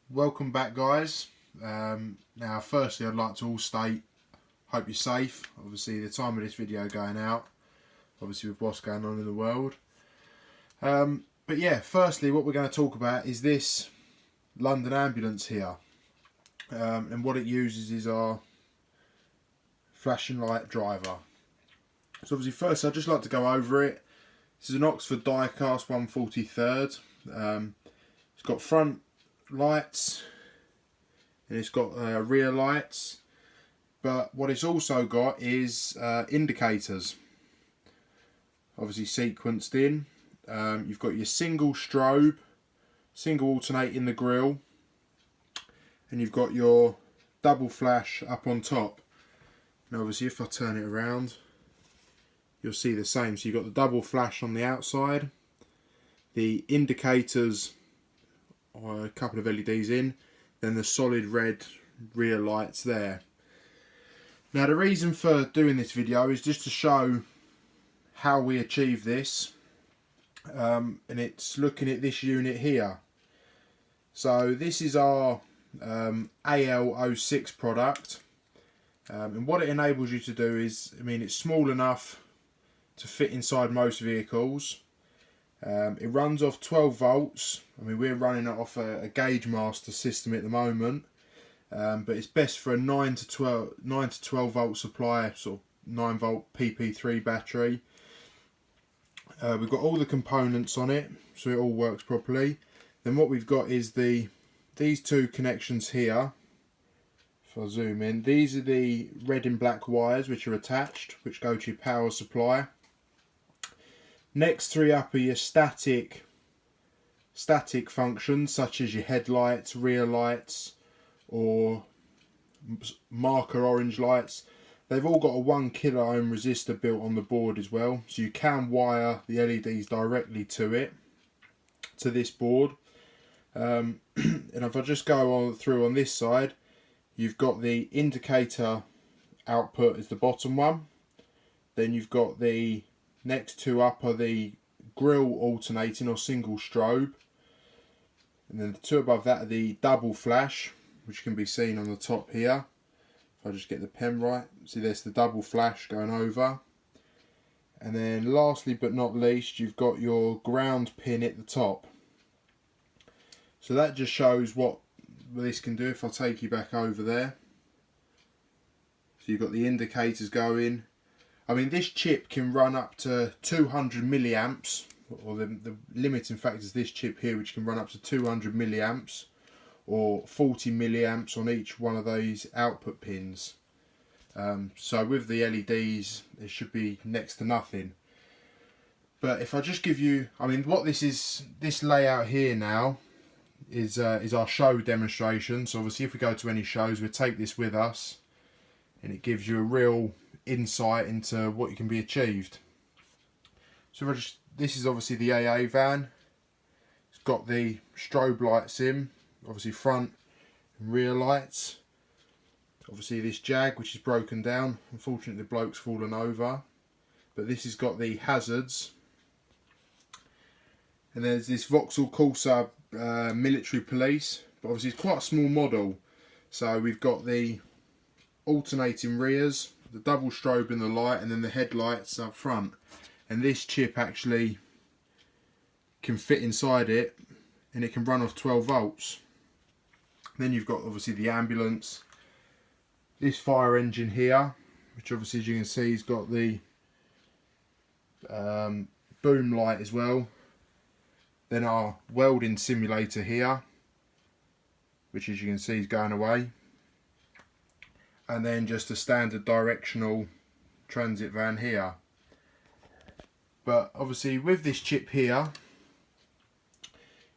Welcome back, guys. Now firstly I'd like to all state, hope you're safe. Obviously the time of this video going out, obviously with what's going on in the world. But yeah, firstly what we're going to talk about is this London ambulance here. And what it uses is our flashing light driver. So obviously first I'd just like to go over it. This is an Oxford diecast 1/43. It's got front lights and it's got rear lights, but what it's also got is indicators, obviously sequenced in. You've got your single strobe, single alternate in the grille, and you've got your double flash up on top. Now obviously if I turn it around you'll see the same. So you've got the double flash on the outside, the indicators, or a couple of LEDs in, then the solid red rear lights there. Now the reason for doing this video is just to show how we achieve this, and it's looking at this unit here. So this is our AL06 product, and what it enables you to do is, it's small enough to fit inside most vehicles. It runs off 12 volts. We're running it off a Gauge Master system at the moment, but it's best for a 9 to 12 volt supply, sort of 9 volt PP3 battery. We've got all the components on it, so it all works properly. Then what we've got is these two connections here. If I zoom in, these are the red and black wires which are attached, which go to your power supply. Next three up are your static functions, such as your headlights, rear lights, or marker orange lights. They've all got a 1 kilo ohm resistor built on the board as well, so you can wire the LEDs directly to this board. And if I just go through on this side, you've got the indicator output is the bottom one. Then you've got the next two up are the grille alternating or single strobe, and then the two above that are the double flash, which can be seen on the top here. If I just get the pen right, see there's the double flash going over. And then lastly but not least, you've got your ground pin at the top. So that just shows what this can do. If I take you back over there, so you've got the indicators going. This chip can run up to 200 milliamps, or the limiting factor is this chip here, which can run up to 200 milliamps, or 40 milliamps on each one of those output pins. So with the LEDs, it should be next to nothing. But if I just give you, what this layout here now is our show demonstration. So obviously, if we go to any shows, we take this with us, and it gives you a real insight into what can be achieved. So this is obviously the AA van. It's got the strobe lights in, obviously front and rear lights. Obviously this Jag, which is broken down. Unfortunately the bloke's fallen over. But this has got the hazards. And there's this Vauxhall Corsa military police. But obviously it's quite a small model. So we've got the alternating rears, the double strobe in the light, and then the headlights up front. And this chip actually can fit inside it, and it can run off 12 volts. Then you've got obviously the ambulance, this fire engine here, which obviously as you can see has got the boom light as well. Then our welding simulator here, which as you can see is going away. And then just a standard directional transit van here. But obviously with this chip here,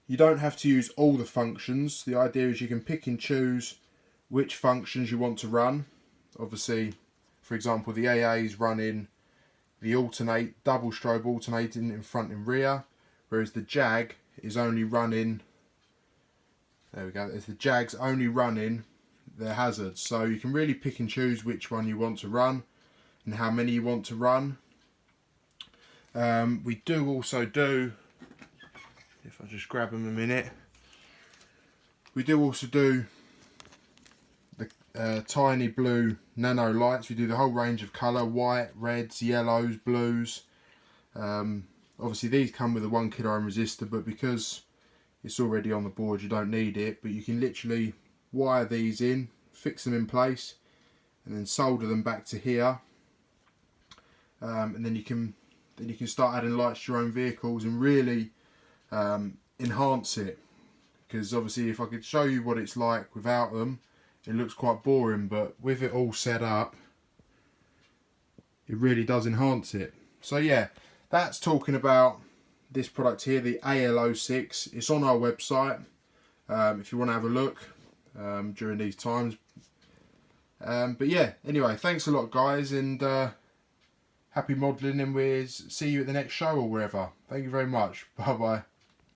you don't have to use all the functions. The idea is you can pick and choose which functions you want to run. Obviously, for example, the AA is running the double strobe alternating in front and rear, whereas the Jag is only running, there we go, the Jag's only running their hazards. So you can really pick and choose which one you want to run and how many you want to run. We do also do, if I just grab them a minute, We do also do the tiny blue nano lights. We do the whole range of colour, white, reds, yellows, blues. Obviously these come with a 1 kilo ohm resistor, but because it's already on the board you don't need it, but you can literally wire these in, fix them in place, and then solder them back to here, and then you can start adding lights to your own vehicles and really enhance it. Because obviously if I could show you what it's like without them, it looks quite boring, but with it all set up it really does enhance it. So yeah, that's talking about this product here, the AL06. It's on our website if you want to have a look during these times. But yeah, anyway, thanks a lot guys, and happy modelling, and we'll see you at the next show or wherever. Thank you very much. Bye bye.